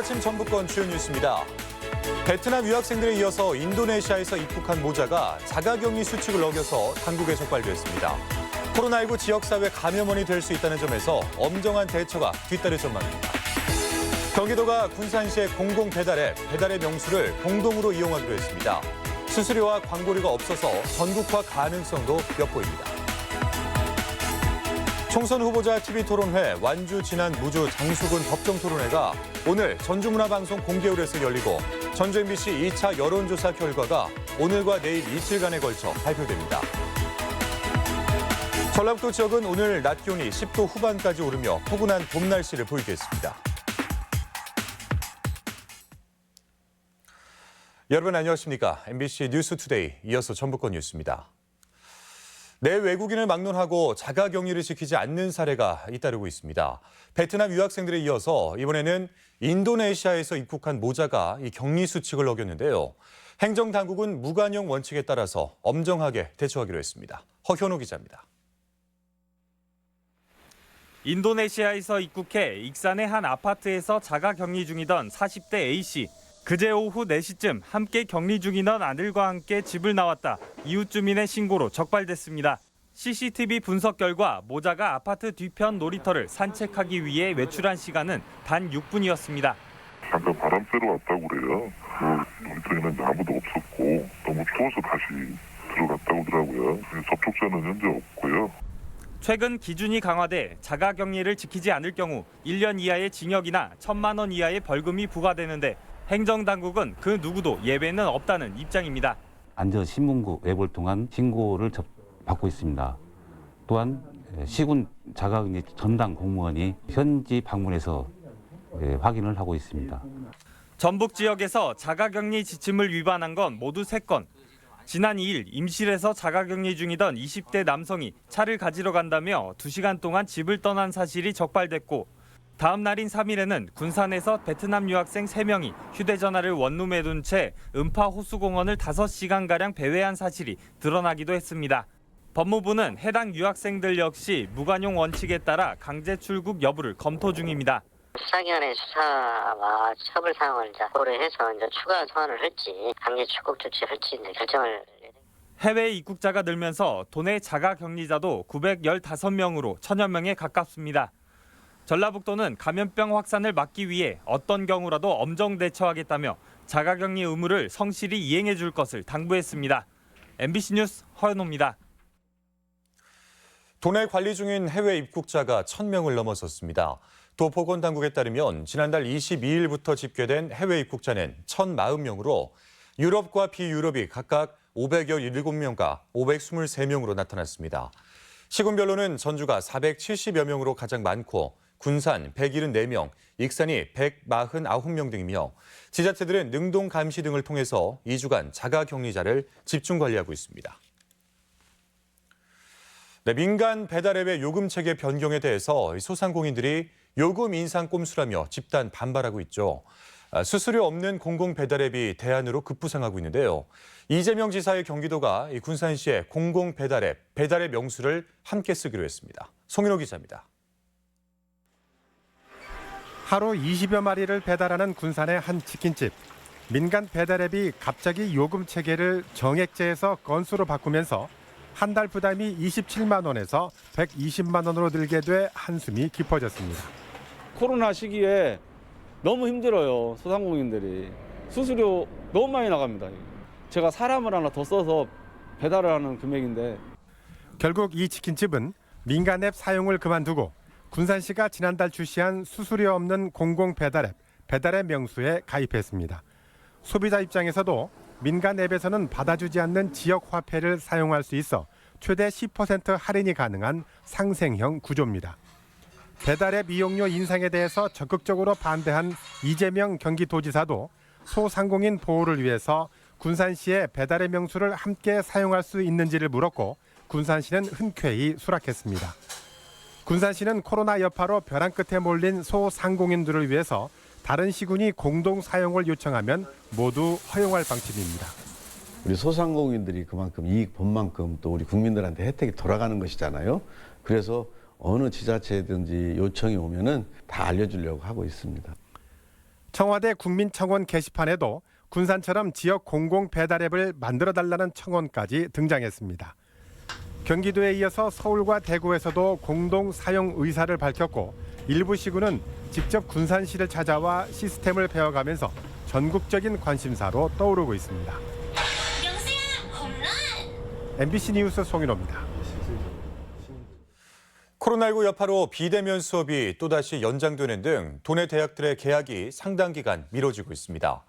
아침 전북권 주요 뉴스입니다. 베트남 유학생들에 이어서 인도네시아에서 입국한 모자가 자가격리 수칙을 어겨서 당국에 적발됐습니다. 코로나19 지역사회 감염원이 될 수 있다는 점에서 엄정한 대처가 뒤따를 전망입니다. 경기도가 군산시의 공공배달앱, 배달의 명수를 공동으로 이용하기로 했습니다. 수수료와 광고료가 없어서 전국화 가능성도 엿보입니다. 총선 후보자 TV토론회 완주 진안 무주 장수군 법정토론회가 오늘 전주문화방송 공개홀에서 열리고 전주 MBC 2차 여론조사 결과가 오늘과 내일 이틀간에 걸쳐 발표됩니다. 전라북도 지역은 오늘 낮 기온이 10도 후반까지 오르며 포근한 봄 날씨를 보이겠습니다. 여러분 안녕하십니까? MBC 뉴스투데이 이어서 전북권 뉴스입니다. 내 외국인을 막론하고 자가격리를 지키지 않는 사례가 잇따르고 있습니다. 베트남 유학생들에 이어서 이번에는 인도네시아에서 입국한 모자가 이 격리 수칙을 어겼는데요. 행정당국은 무관용 원칙에 따라서 엄정하게 대처하기로 했습니다. 허현우 기자입니다. 인도네시아에서 입국해 익산의 한 아파트에서 자가격리 중이던 40대 A씨. 그제 오후 4시쯤 함께 격리 중이던 아들과 함께 집을 나왔다 이웃 주민의 신고로 적발됐습니다. CCTV 분석 결과 모자가 아파트 뒤편 놀이터를 산책하기 위해 외출한 시간은 단 6분이었습니다. 잠깐 바람 쐬러 왔다고 그래요. 놀이터에는 아무도 없었고 너무 추워서 다시 들어갔다고 하더라고요. 접촉자는 현재 없고요. 최근 기준이 강화돼 자가격리를 지키지 않을 경우 1년 이하의 징역이나 1,000만 원 이하의 벌금이 부과되는데 행정당국은 그 누구도 예외는 없다는 입장입니다. 안전신문고 앱을 통한 신고를 받고 있습니다. 또한 시군 자가격리 전담 공무원이 현지 방문해서 확인을 하고 있습니다. 전북 지역에서 자가격리 지침을 위반한 건 모두 3건. 지난 2일 임실에서 자가격리 중이던 20대 남성이 차를 가지러 간다며 2시간 동안 집을 떠난 사실이 적발됐고 다음 날인 3일에는 군산에서 베트남 유학생 3명이 휴대전화를 원룸에 둔 채 음파 호수공원을 5시간가량 배회한 사실이 드러나기도 했습니다. 법무부는 해당 유학생들 역시 무관용 원칙에 따라 강제 출국 여부를 검토 중입니다. 수사기관의 수사와 처벌 사항을 고려해서 추가 소환을 할지 강제 출국 조치를 할지 결정을. 해외 입국자가 늘면서 도내 자가격리자도 915명으로 1,000여 명에 가깝습니다. 전라북도는 감염병 확산을 막기 위해 어떤 경우라도 엄정 대처하겠다며 자가격리 의무를 성실히 이행해 줄 것을 당부했습니다. MBC 뉴스 허연호입니다. 도내 관리 중인 해외 입국자가 1,000명을 넘어섰습니다. 도 보건당국에 따르면 지난달 22일부터 집계된 해외 입국자는 1,040명으로 유럽과 비유럽이 각각 517명과 523명으로 나타났습니다. 시군별로는 전주가 470여 명으로 가장 많고 군산 174명, 익산이 149명 등이며 지자체들은 능동 감시 등을 통해서 2주간 자가격리자를 집중 관리하고 있습니다. 네, 민간 배달앱의 요금 체계 변경에 대해서 소상공인들이 요금 인상 꼼수라며 집단 반발하고 있죠. 수수료 없는 공공배달앱이 대안으로 급부상하고 있는데요. 이재명 지사의 경기도가 군산시의 공공배달앱, 배달의 명수를 함께 쓰기로 했습니다. 송인호 기자입니다. 하루 20여 마리를 배달하는 군산의 한 치킨집. 민간 배달앱이 갑자기 요금 체계를 정액제에서 건수로 바꾸면서 한 달 부담이 27만 원에서 120만 원으로 늘게 돼 한숨이 깊어졌습니다. 코로나 시기에 너무 힘들어요. 소상공인들이. 수수료 너무 많이 나갑니다. 제가 사람을 하나 더 써서 배달을 하는 금액인데. 결국 이 치킨집은 민간 앱 사용을 그만두고 군산시가 지난달 출시한 수수료 없는 공공배달앱, 배달의 명수에 가입했습니다. 소비자 입장에서도 민간 앱에서는 받아주지 않는 지역 화폐를 사용할 수 있어 최대 10% 할인이 가능한 상생형 구조입니다. 배달앱 이용료 인상에 대해서 적극적으로 반대한 이재명 경기도지사도 소상공인 보호를 위해서 군산시의 배달의 명수를 함께 사용할 수 있는지를 물었고 군산시는 흔쾌히 수락했습니다. 군산시는 코로나 여파로 벼랑 끝에 몰린 소상공인들을 위해서 다른 시군이 공동 사용을 요청하면 모두 허용할 방침입니다. 우리 소상공인들이 그만큼 이익 본 만큼 또 우리 국민들한테 혜택이 돌아가는 것이잖아요. 그래서 어느 지자체든지 요청이 오면은 다 알려주려고 하고 있습니다. 청와대 국민청원 게시판에도 군산처럼 지역 공공 배달 앱을 만들어달라는 청원까지 등장했습니다. 경기도에 이어서 서울과 대구에서도 공동 사용 의사를 밝혔고 일부 시군은 직접 군산시를 찾아와 시스템을 배워가면서 전국적인 관심사로 떠오르고 있습니다. MBC 뉴스 송인호입니다. 코로나19 여파로 비대면 수업이 또다시 연장되는 등 도내 대학들의 개학이 상당 기간 미뤄지고 있습니다.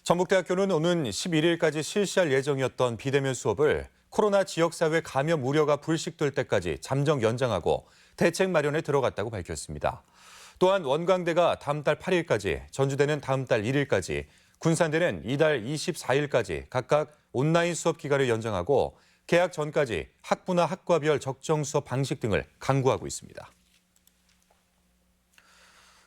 전북대학교는 오는 11일까지 실시할 예정이었던 비대면 수업을 코로나 지역사회 감염 우려가 불식될 때까지 잠정 연장하고 대책 마련에 들어갔다고 밝혔습니다. 또한 원광대가 다음 달 8일까지, 전주대는 다음 달 1일까지, 군산대는 이달 24일까지 각각 온라인 수업 기간을 연장하고 개학 전까지 학부나 학과별 적정 수업 방식 등을 강구하고 있습니다.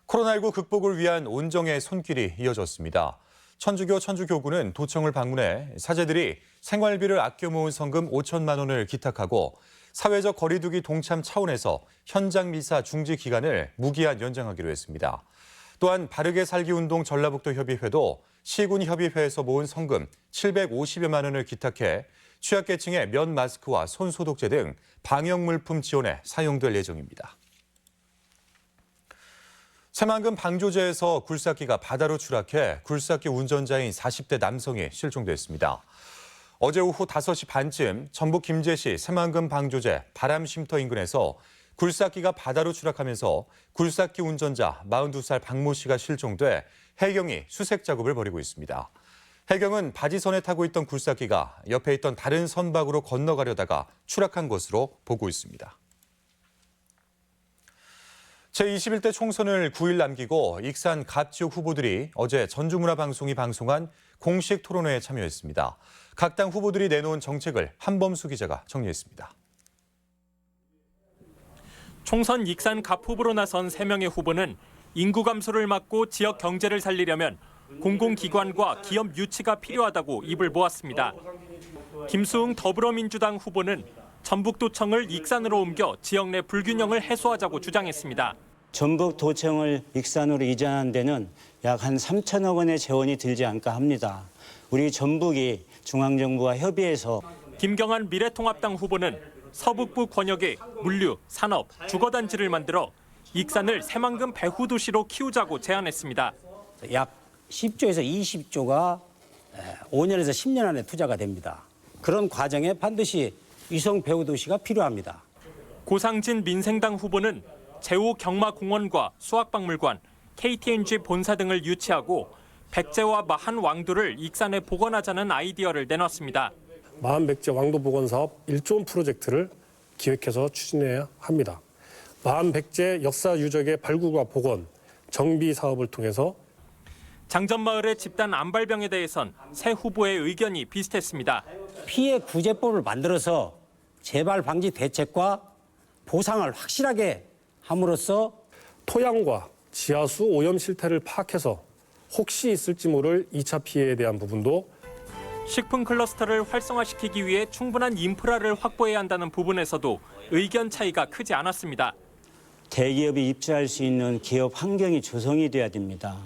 코로나19 극복을 위한 온정의 손길이 이어졌습니다. 천주교 천주교구는 도청을 방문해 사제들이 생활비를 아껴 모은 성금 5천만 원을 기탁하고 사회적 거리두기 동참 차원에서 현장 미사 중지 기간을 무기한 연장하기로 했습니다. 또한 바르게 살기 운동 전라북도 협의회도 시군 협의회에서 모은 성금 750여만 원을 기탁해 취약계층의 면 마스크와 손 소독제 등 방역 물품 지원에 사용될 예정입니다. 새만금 방조제에서 굴삭기가 바다로 추락해 굴삭기 운전자인 40대 남성이 실종됐습니다. 어제 오후 5시 반쯤 전북 김제시 새만금 방조제 바람쉼터 인근에서 굴삭기가 바다로 추락하면서 굴삭기 운전자 42살 박모 씨가 실종돼 해경이 수색 작업을 벌이고 있습니다. 해경은 바지선에 타고 있던 굴삭기가 옆에 있던 다른 선박으로 건너가려다가 추락한 것으로 보고 있습니다. 제21대 총선을 9일 남기고 익산 갑지역 후보들이 어제 전주문화방송이 방송한 공식 토론회에 참여했습니다. 각 당 후보들이 내놓은 정책을 한범수 기자가 정리했습니다. 총선 익산 갑 후보로 나선 3명의 후보는 인구 감소를 막고 지역 경제를 살리려면 공공기관과 기업 유치가 필요하다고 입을 모았습니다. 김수흥 더불어민주당 후보는 전북도청을 익산으로 옮겨 지역 내 불균형을 해소하자고 주장했습니다. 전북도청을 익산으로 이전하는 데는 약 한 3천억 원의 재원이 들지 않을까 합니다. 우리 전북이 중앙정부와 협의해서 김경환 미래통합당 후보는 서북부 권역에 물류, 산업, 주거단지를 만들어 익산을 새만금 배후도시로 키우자고 제안했습니다. 약 10조에서 20조가 5년에서 10년 안에 투자가 됩니다. 그런 과정에 반드시 위성 배후도시가 필요합니다. 고상진 민생당 후보는 제호 경마공원과 수학박물관, KTNG 본사 등을 유치하고 백제와 마한 왕도를 익산에 복원하자는 아이디어를 내놨습니다. 마한 백제 왕도 복원 사업 1조 원 프로젝트를 기획해서 추진해야 합니다. 마한 백제 역사 유적의 발굴과 복원, 정비 사업을 통해서 장전마을의 집단 안발병에 대해선 새 후보의 의견이 비슷했습니다. 피해 구제법을 만들어서 재발 방지 대책과 보상을 확실하게 함으로써 토양과 지하수 오염 실태를 파악해서 혹시 있을지 모를 2차 피해에 대한 부분도 식품 클러스터를 활성화시키기 위해 충분한 인프라를 확보해야 한다는 부분에서도 의견 차이가 크지 않았습니다. 대기업이 입주할 수 있는 기업 환경이 조성이 돼야 됩니다.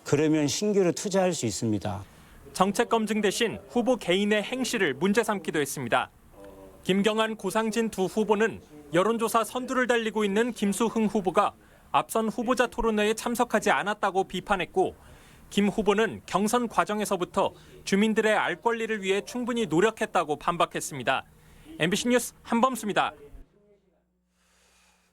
그러면 신규로 투자할 수 있습니다. 정책 검증 대신 후보 개인의 행실을 문제 삼기도 했습니다. 김경환, 고상진 두 후보는 여론조사 선두를 달리고 있는 김수흥 후보가 앞선 후보자 토론회에 참석하지 않았다고 비판했고, 김 후보는 경선 과정에서부터 주민들의 알 권리를 위해 충분히 노력했다고 반박했습니다. MBC 뉴스 한범수입니다.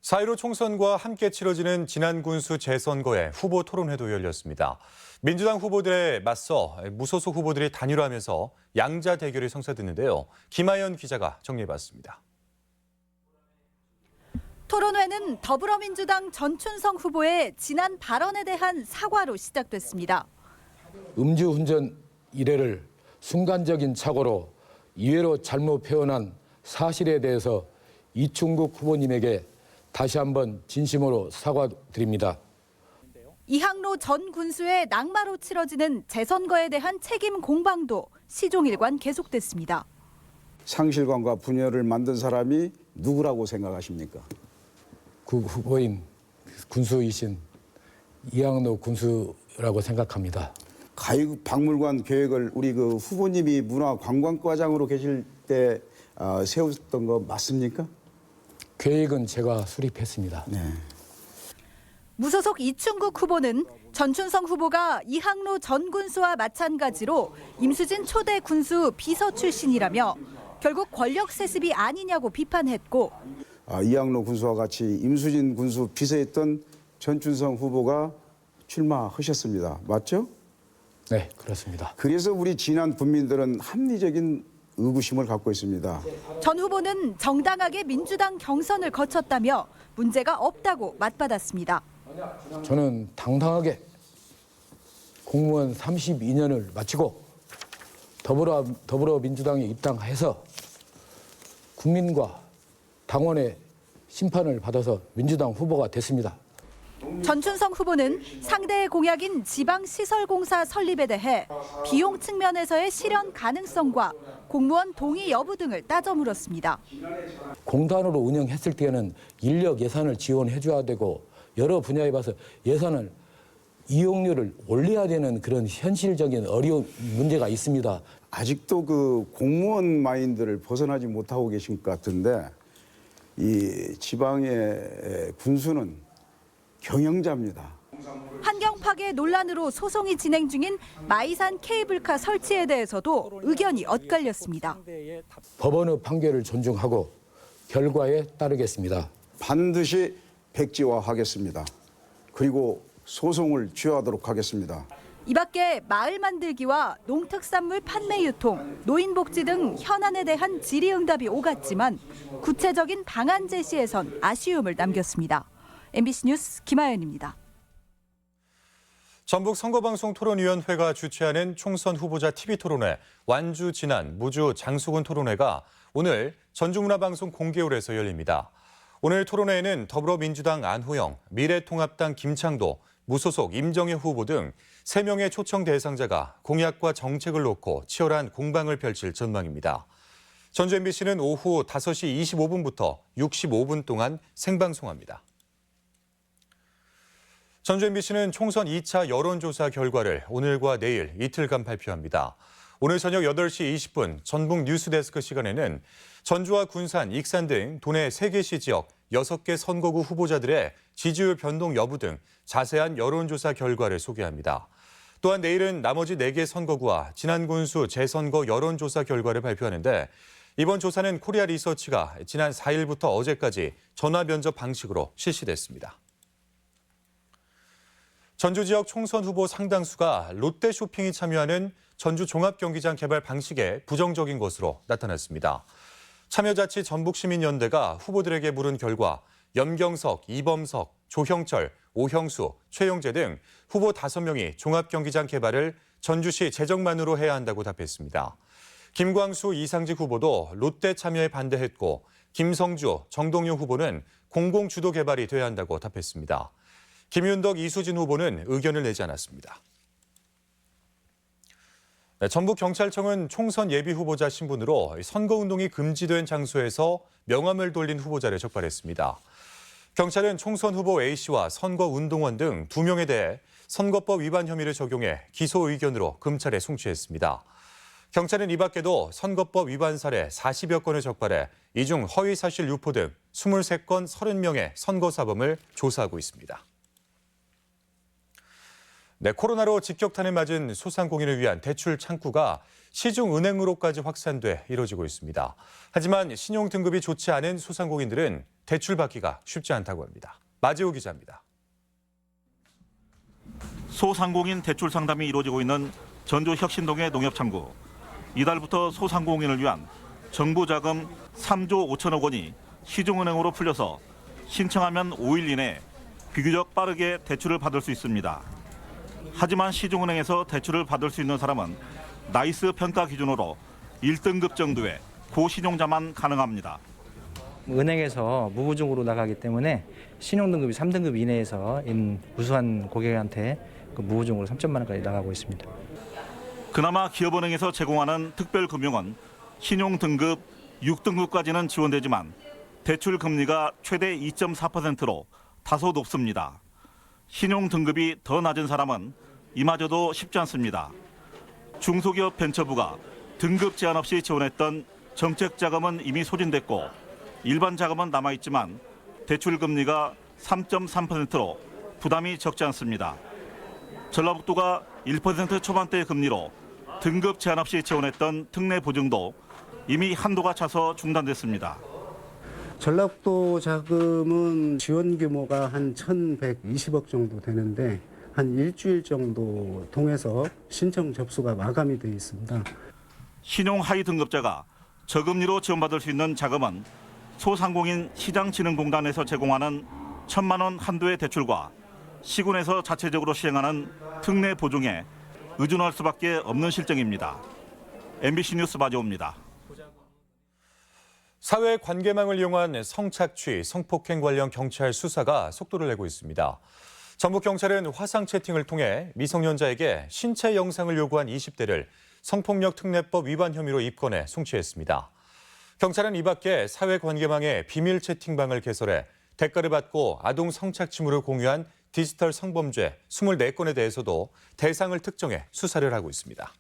4.15 총선과 함께 치러지는 지난군수 재선거에 후보 토론회도 열렸습니다. 민주당 후보들에 맞서 무소속 후보들이 단일화하면서 양자 대결이 성사됐는데요. 김하연 기자가 정리해봤습니다. 토론회는 더불어민주당 전춘성 후보의 지난 발언에 대한 사과로 시작됐습니다. 음주운전 일회를 순간적인 착오로 이회로 잘못 표현한 사실에 대해서 이충국 후보님에게 다시 한번 진심으로 사과드립니다. 이항로 전 군수의 낙마로 치러지는 재선거에 대한 책임 공방도 시종일관 계속됐습니다. 상실감과 분열을 만든 사람이 누구라고 생각하십니까? 그 후보인 군수이신 이항로 군수 것이라고 생각합니다. 가입박물관 계획을 우리 그 후보님이 문화관광과장으로 계실 때 세웠던 거 맞습니까? 계획은 제가 수립했습니다. 네. 무소속 이충국 후보는 전춘성 후보가 이항로 전 군수와 마찬가지로 임수진 초대 군수 비서 출신이라며 결국 권력 세습이 아니냐고 비판했고, 이항로 군수와 같이 임수진 군수 비서했던 전춘성 후보가 출마하셨습니다. 맞죠? 네, 그렇습니다. 그래서 우리 진안 국민들은 합리적인 의구심을 갖고 있습니다. 전 후보는 정당하게 민주당 경선을 거쳤다며 문제가 없다고 맞받았습니다. 저는 당당하게 공무원 32년을 마치고 더불어민주당에 입당해서 국민과 당원의 심판을 받아서 민주당 후보가 됐습니다. 전춘성 후보는 상대의 공약인 지방시설공사 설립에 대해 비용 측면에서의 실현 가능성과 공무원 동의 여부 등을 따져 물었습니다. 공단으로 운영했을 때는 인력 예산을 지원해 줘야 되고 여러 분야에 봐서 예산을 이용률을 올려야 되는 그런 현실적인 어려운 문제가 있습니다. 아직도 그 공무원 마인드를 벗어나지 못하고 계신 것 같은데 이 지방의 군수는 경영자입니다. 환경 파괴 논란으로 소송이 진행 중인 마이산 케이블카 설치에 대해서도 의견이 엇갈렸습니다. 법원의 판결을 존중하고 결과에 따르겠습니다. 반드시 백지화하겠습니다. 그리고 소송을 취하하도록 하겠습니다. 이 밖에 마을 만들기와 농특산물 판매 유통, 노인복지 등 현안에 대한 질의응답이 오갔지만 구체적인 방안 제시에선 아쉬움을 남겼습니다. MBC 뉴스 김하연입니다. 전북 선거방송토론위원회가 주최하는 총선 후보자 TV토론회 완주 진안 무주 장수군 토론회가 오늘 전주문화방송 공개홀에서 열립니다. 오늘 토론회에는 더불어민주당 안호영, 미래통합당 김창도, 무소속 임정혜 후보 등 3명의 초청 대상자가 공약과 정책을 놓고 치열한 공방을 펼칠 전망입니다. 전주 MBC는 오후 5시 25분부터 65분 동안 생방송합니다. 전주 MBC는 총선 2차 여론조사 결과를 오늘과 내일 이틀간 발표합니다. 오늘 저녁 8시 20분 전북 뉴스데스크 시간에는 전주와 군산, 익산 등 도내 3개시 지역 6개 선거구 후보자들의 지지율 변동 여부 등 자세한 여론조사 결과를 소개합니다. 또한 내일은 나머지 4개 선거구와 진안군수 재선거 여론조사 결과를 발표하는데 이번 조사는 코리아 리서치가 지난 4일부터 어제까지 전화 면접 방식으로 실시됐습니다. 전주 지역 총선 후보 상당수가 롯데쇼핑이 참여하는 전주 종합경기장 개발 방식에 부정적인 것으로 나타났습니다. 참여자치 전북시민연대가 후보들에게 물은 결과 염경석, 이범석, 조형철, 오형수, 최용재 등 후보 5명이 종합경기장 개발을 전주시 재정만으로 해야 한다고 답했습니다. 김광수, 이상직 후보도 롯데 참여에 반대했고 김성주, 정동용 후보는 공공주도 개발이 돼야 한다고 답했습니다. 김윤덕, 이수진 후보는 의견을 내지 않았습니다. 전북경찰청은 총선 예비 후보자 신분으로 선거운동이 금지된 장소에서 명함을 돌린 후보자를 적발했습니다. 경찰은 총선 후보 A씨와 선거운동원 등 2명에 대해 선거법 위반 혐의를 적용해 기소 의견으로 검찰에 송치했습니다. 경찰은 이 밖에도 선거법 위반 사례 40여 건을 적발해 이 중 허위사실 유포 등 23건 30명의 선거사범을 조사하고 있습니다. 코로나로 직격탄을 맞은 소상공인을 위한 대출 창구가 시중은행으로까지 확산돼 이뤄지고 있습니다. 하지만 신용 등급이 좋지 않은 소상공인들은 대출 받기가 쉽지 않다고 합니다. 마지호 기자입니다. 소상공인 대출 상담이 이루어지고 있는 전주 혁신동의 농협창구. 이달부터 소상공인을 위한 정부 자금 3조 5천억 원이 시중은행으로 풀려서 신청하면 5일 이내 비교적 빠르게 대출을 받을 수 있습니다. 하지만 시중은행에서 대출을 받을 수 있는 사람은 나이스 평가 기준으로 1등급 정도의 고신용자만 가능합니다. 은행에서 무보증으로 나가기 때문에 신용등급이 3등급 이내에서 우수한 고객한테 그 무보증으로 3천만 원까지 나가고 있습니다. 그나마 기업은행에서 제공하는 특별금융은 신용등급 6등급까지는 지원되지만 대출 금리가 최대 2.4%로 다소 높습니다. 신용등급이 더 낮은 사람은 이마저도 쉽지 않습니다. 중소기업 벤처부가 등급 제한 없이 지원했던 정책 자금은 이미 소진됐고 일반 자금은 남아있지만 대출 금리가 3.3%로 부담이 적지 않습니다. 전라북도가 1% 초반대의 금리로 등급 제한 없이 지원했던 특례 보증도 이미 한도가 차서 중단됐습니다. 전라북도 자금은 지원 규모가 한 1,120억 정도 되는데 한 일주일 정도 통해서 신청 접수가 마감이 되어 있습니다. 신용 하위 등급자가 저금리로 지원받을 수 있는 자금은 소상공인 시장진흥공단에서 제공하는 1,000만 원 한도의 대출과 시군에서 자체적으로 시행하는 특례 보증에 의존할 수밖에 없는 실정입니다. MBC 뉴스 마지오입니다. 사회 관계망을 이용한 성착취, 성폭행 관련 경찰 수사가 속도를 내고 있습니다. 전북경찰은 화상 채팅을 통해 미성년자에게 신체 영상을 요구한 20대를 성폭력 특례법 위반 혐의로 입건해 송치했습니다. 경찰은 이 밖에 사회 관계망에 비밀 채팅방을 개설해 대가를 받고 아동 성착취물을 공유한 디지털 성범죄 24건에 대해서도 대상을 특정해 수사를 하고 있습니다.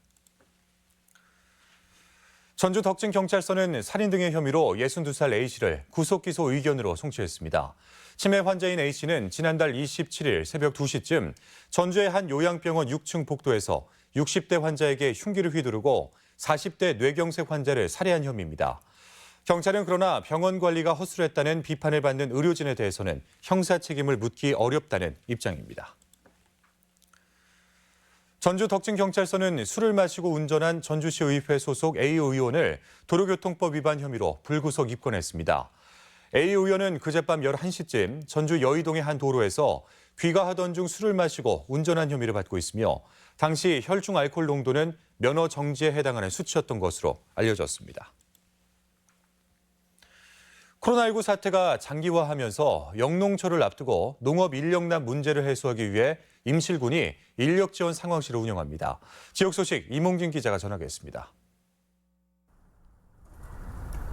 전주 덕진경찰서는 살인 등의 혐의로 62살 A씨를 구속기소 의견으로 송치했습니다. 치매 환자인 A씨는 지난달 27일 새벽 2시쯤 전주의 한 요양병원 6층 복도에서 60대 환자에게 흉기를 휘두르고 40대 뇌경색 환자를 살해한 혐의입니다. 경찰은 그러나 병원 관리가 허술했다는 비판을 받는 의료진에 대해서는 형사 책임을 묻기 어렵다는 입장입니다. 전주 덕진경찰서는 술을 마시고 운전한 전주시의회 소속 A 의원을 도로교통법 위반 혐의로 불구속 입건했습니다. A 의원은 그젯밤 11시쯤 전주 여의동의 한 도로에서 귀가하던 중 술을 마시고 운전한 혐의를 받고 있으며 당시 혈중 알코올 농도는 면허 정지에 해당하는 수치였던 것으로 알려졌습니다. 코로나19 사태가 장기화하면서 영농철을 앞두고 농업 인력난 문제를 해소하기 위해 임실군이 인력 지원 상황실을 운영합니다. 지역 소식 이몽진 기자가 전하겠습니다.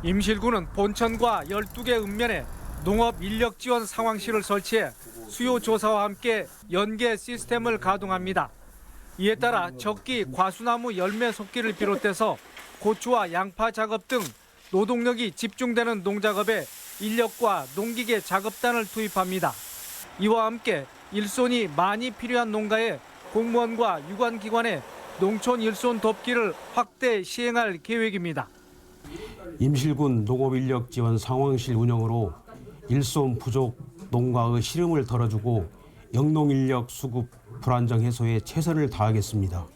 임실군은 본천과 12개 읍면에 농업 인력 지원 상황실을 설치해 수요 조사와 함께 연계 시스템을 가동합니다. 이에 따라 적기, 과수나무 열매 속기를 비롯해서 고추와 양파 작업 등 노동력이 집중되는 농작업에 인력과 농기계 작업단을 투입합니다. 이와 함께 일손이 많이 필요한 농가에 공무원과 유관기관에 농촌 일손 돕기를 확대 시행할 계획입니다. 임실군 농업인력 지원 상황실 운영으로 일손 부족 농가의 시름을 덜어주고 영농인력 수급 불안정 해소에 최선을 다하겠습니다.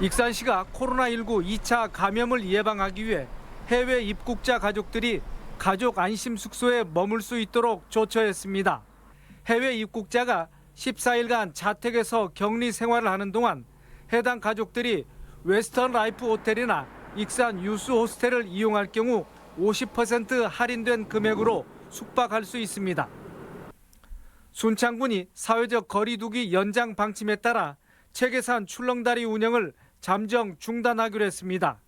익산시가 코로나19 2차 감염을 예방하기 위해 해외 입국자 가족들이 가족 안심 숙소에 머물 수 있도록 조처했습니다. 해외 입국자가 14일간 자택에서 격리 생활을 하는 동안 해당 가족들이 웨스턴 라이프 호텔이나 익산 유스 호스텔을 이용할 경우 50% 할인된 금액으로 숙박할 수 있습니다. 순창군이 사회적 거리 두기 연장 방침에 따라 체계산 출렁다리 운영을 잠정 중단하기로 했습니다.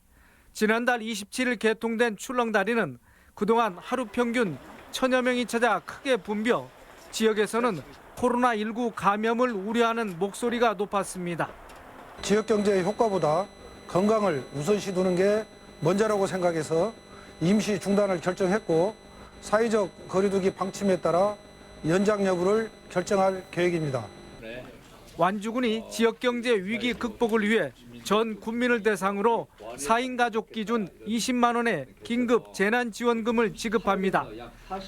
지난달 27일 개통된 출렁다리는 그동안 하루 평균 1000여 명이 찾아 크게 붐벼 지역에서는 코로나19 감염을 우려하는 목소리가 높았습니다. 지역경제의 효과보다 건강을 우선시 두는 게 먼저라고 생각해서 임시 중단을 결정했고 사회적 거리두기 방침에 따라 연장 여부를 결정할 계획입니다. 완주군이 지역경제 위기 극복을 위해 전 국민을 대상으로 4인 가족 기준 20만 원의 긴급 재난지원금을 지급합니다.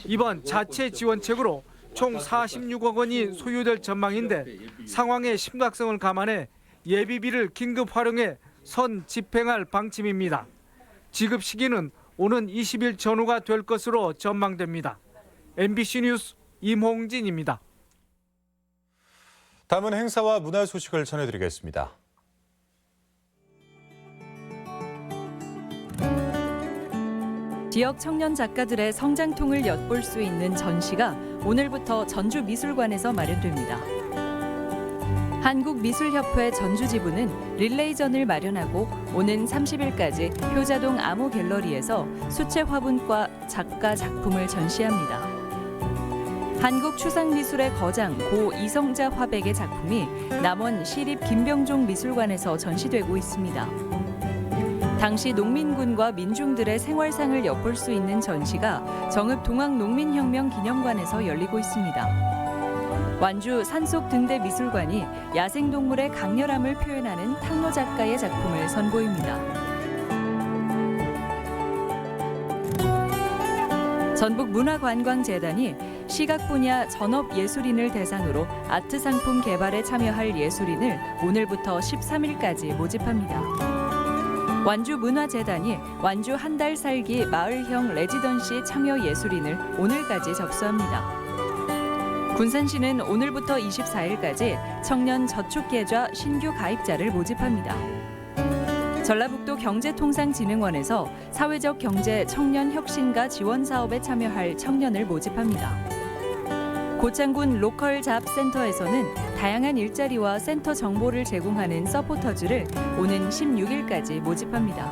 이번 자체 지원책으로 총 46억 원이 소요될 전망인데 상황의 심각성을 감안해 예비비를 긴급 활용해 선 집행할 방침입니다. 지급 시기는 오는 20일 전후가 될 것으로 전망됩니다. MBC 뉴스 임홍진입니다. 다음은 행사와 문화 소식을 전해드리겠습니다. 지역 청년 작가들의 성장통을 엿볼 수 있는 전시가 오늘부터 전주미술관에서 마련됩니다. 한국미술협회 전주지부는 릴레이전을 마련하고 오는 30일까지 효자동 암호갤러리에서 수채 화분과 작가 작품을 전시합니다. 한국추상미술의 거장 고 이성자 화백의 작품이 남원 시립 김병종 미술관에서 전시되고 있습니다. 당시 농민군과 민중들의 생활상을 엿볼 수 있는 전시가 정읍 동학농민혁명 기념관에서 열리고 있습니다. 완주 산속 등대 미술관이 야생동물의 강렬함을 표현하는 탕로 작가의 작품을 선보입니다. 전북문화관광재단이 시각 분야 전업예술인을 대상으로 아트 상품 개발에 참여할 예술인을 오늘부터 13일까지 모집합니다. 완주문화재단이 완주 한 달 살기 마을형 레지던시 참여 예술인을 오늘까지 접수합니다. 군산시는 오늘부터 24일까지 청년 저축계좌 신규 가입자를 모집합니다. 전라북도 경제통상진흥원에서 사회적 경제 청년 혁신과 지원 사업에 참여할 청년을 모집합니다. 고창군 로컬 잡센터에서는 다양한 일자리와 센터 정보를 제공하는 서포터즈를 오는 16일까지 모집합니다.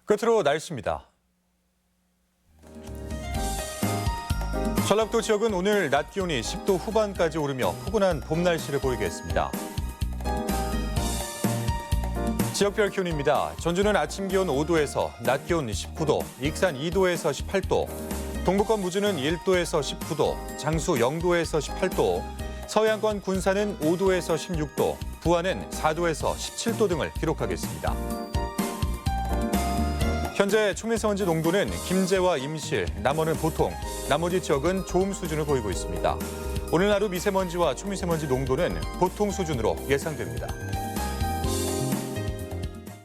끝으로 날씨입니다. 전라북도 지역은 오늘 낮 기온이 10도 후반까지 오르며 포근한 봄 날씨를 보이겠습니다. 지역별 기온입니다. 전주는 아침 기온 5도에서 낮 기온 19도, 익산 2도에서 18도, 동북권 무주는 1도에서 19도, 장수 0도에서 18도, 서해안권 군산은 5도에서 16도, 부안은 4도에서 17도 등을 기록하겠습니다. 현재 초미세먼지 농도는 김제와 임실, 남원은 보통, 나머지 지역은 좋음 수준을 보이고 있습니다. 오늘 하루 미세먼지와 초미세먼지 농도는 보통 수준으로 예상됩니다.